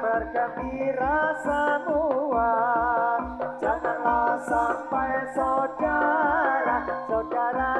Bergembira semua, janganlah sampai saudara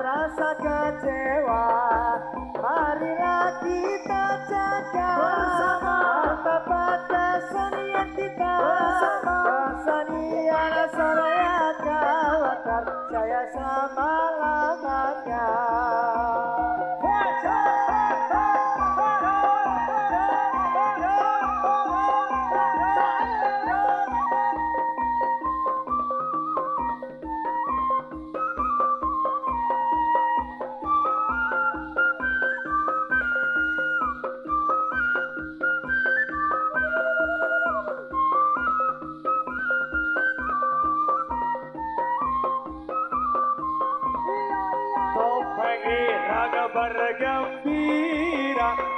rasa kecewa. Marilah kita jaga bersama pada kesenian kita bersama kesenian Soraya Kawatar Jaya selama-lamanya.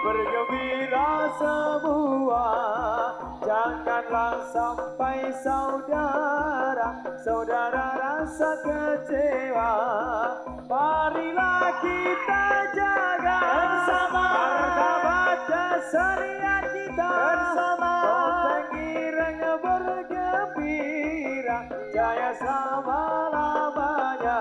Bergembira semua, janganlah sampai saudara rasa kecewa. Marilah kita jaga bersama martabat kesenian kita bersama topeng ireng bergembira jaya selama-lamanya.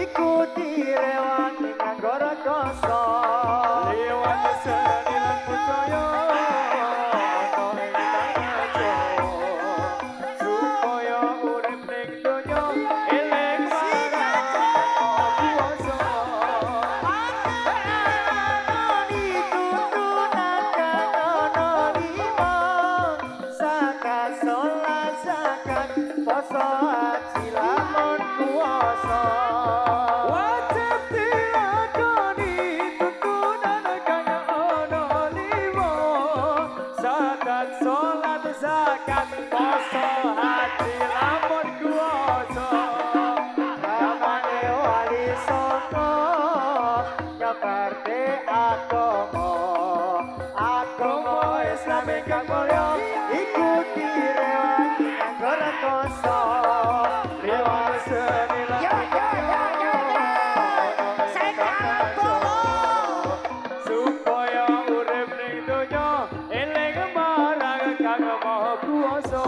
Ikuti rewangi anggora kosong. kuwasa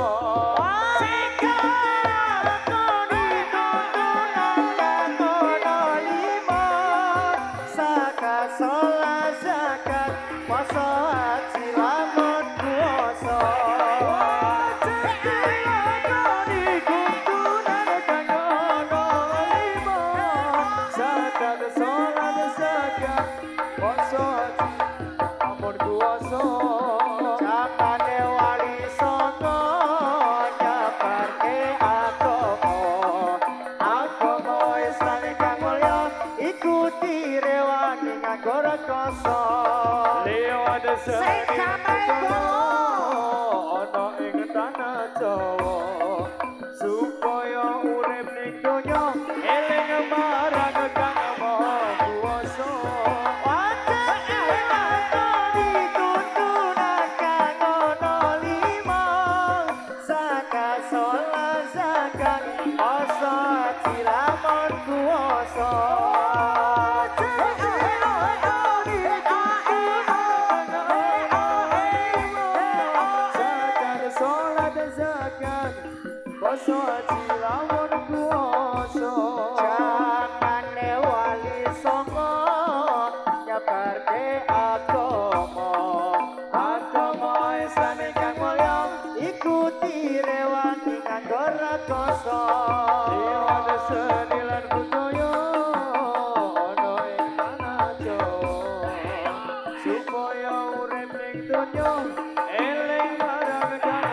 ana ing tanah Jawa supaya urip ning donya eling marang Kang Maha Kuwasa aja dilakoni tuntunan kang ana lima zakat salat zakat asa cilamun kuwasa Poso cilamun kuwasa jamane wali songo nyebarke agama Islam kang mulya ikuti rewangi nganggo rekoso liwat seni lan budaya ana ing tanah Jawa supaya urip ning donya eling marang Kang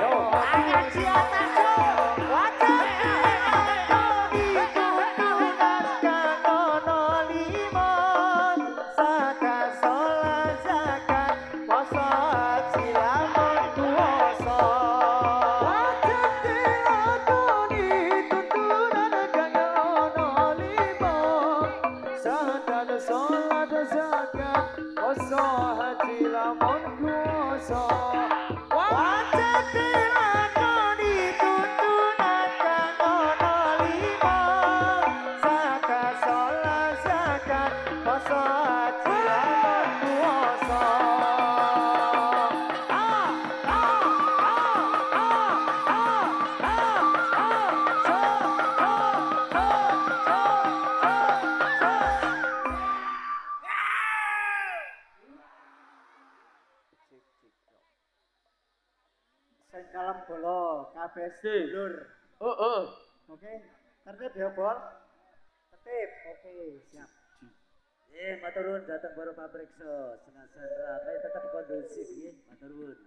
sing kalem bolo kabeh sedulur. Oke, tertib ya, Bol. Tertib. Oke, siap. Matur nuwun dhateng para papriksa, senajan rapi tetep kondusif nggih, matur nuwun.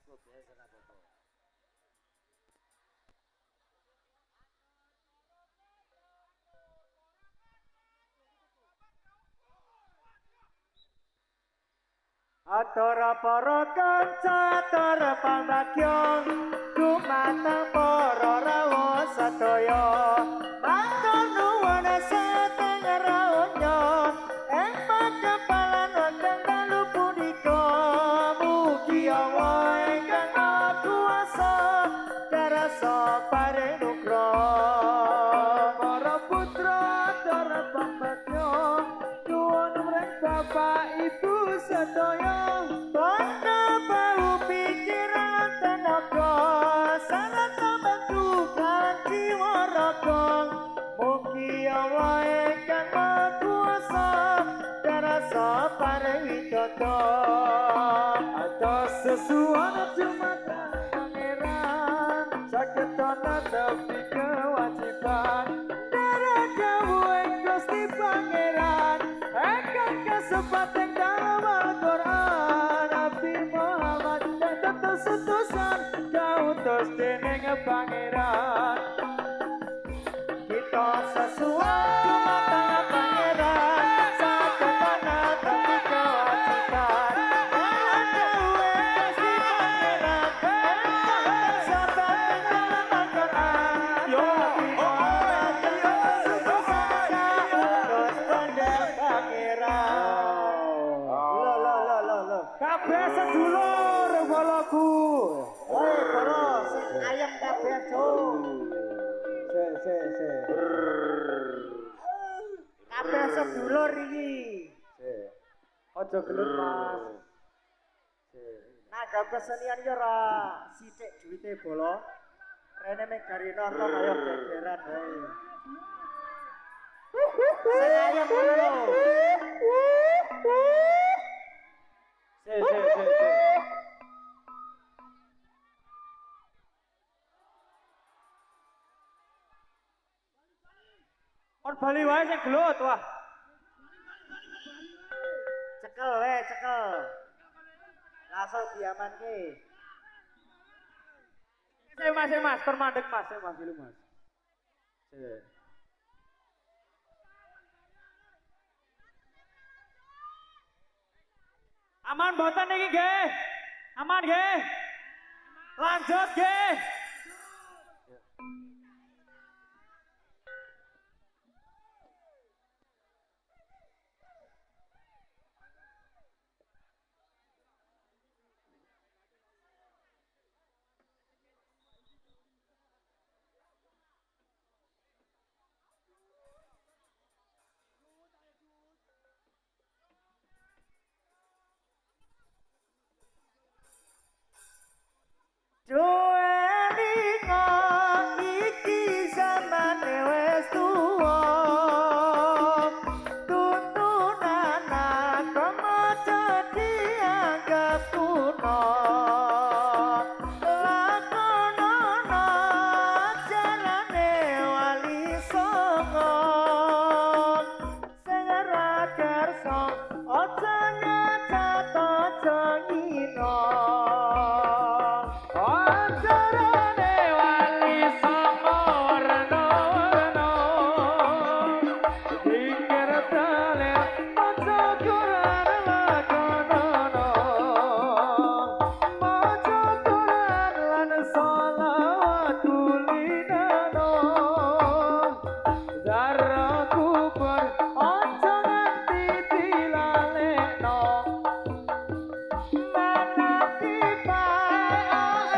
Cukup ya, sana Bapak. Atur para kanca atur pambagya dumateng para rawuh sadaya matur nuwun sateng rawuhnya ing pakepalan wonten dalu punika mugi Allah ingkang Maha Kuwasa darasa paring nugraha para putra atur pambagya nuwun mring Bapak Ibu sedaya sesuatu jumatan pangeran sakit tapi kewajiban darah kamu Gusti Pangeran akan kesempatan dalam Al-Quran Nabi Muhammad utus-utusan kautus dening pangeran kita sesuai dumateng pangeran saketana tapi kewajiban si pangeran sahabat pangeran yo kabeh sedulur boloku. Woi, bolo sing ayem kabeh, Cuk. Se. Kabeh sedulur iki. Aja gelut, Mas. Nah, gak kesenian iki ora sithik duwite bolo. Rene mek gari nonton ayo gegeran wae. Sing ayem ngono. Se. On bali wae sing gelut wah. Cekel. Langsung diamanke. Mas, permandek Mas, dulu Mas. Aman boten iki nggih. Aman nggih. Lanjut nggih.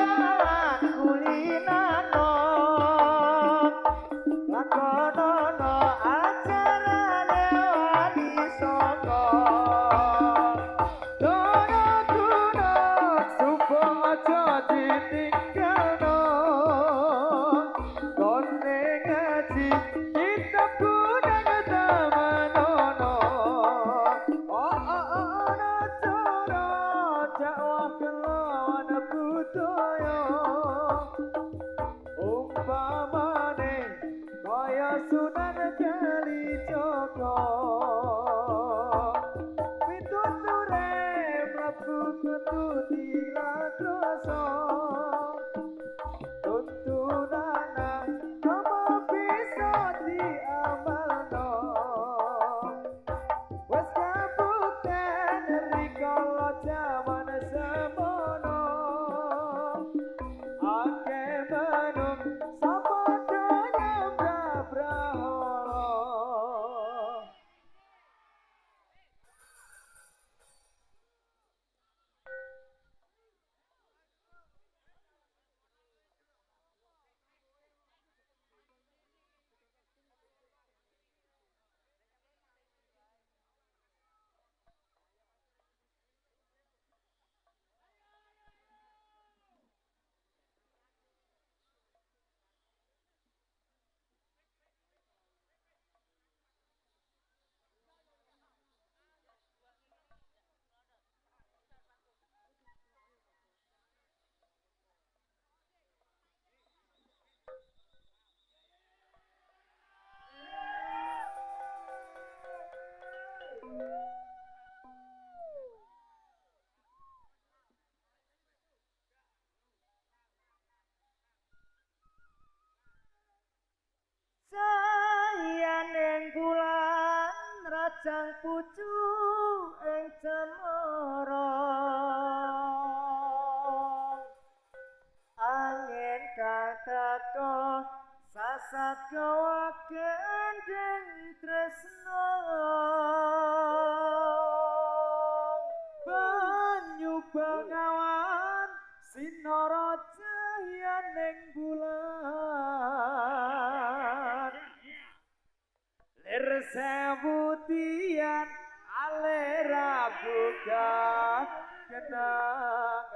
Aku Kacang pucu ing cemara angin katako sasat gawa gendeng tresno banyu bengawan sinara cahyaning bulan lir sewutian alera buka kenangan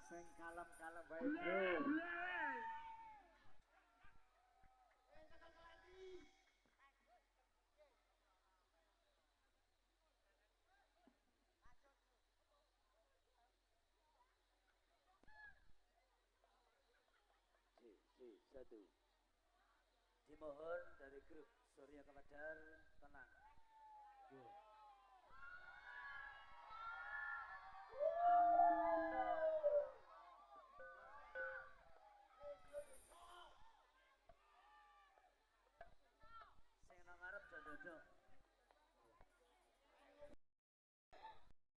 sing kalem-kalem bae bro. Satu dimohon dari grup Surya Kepadar tenang.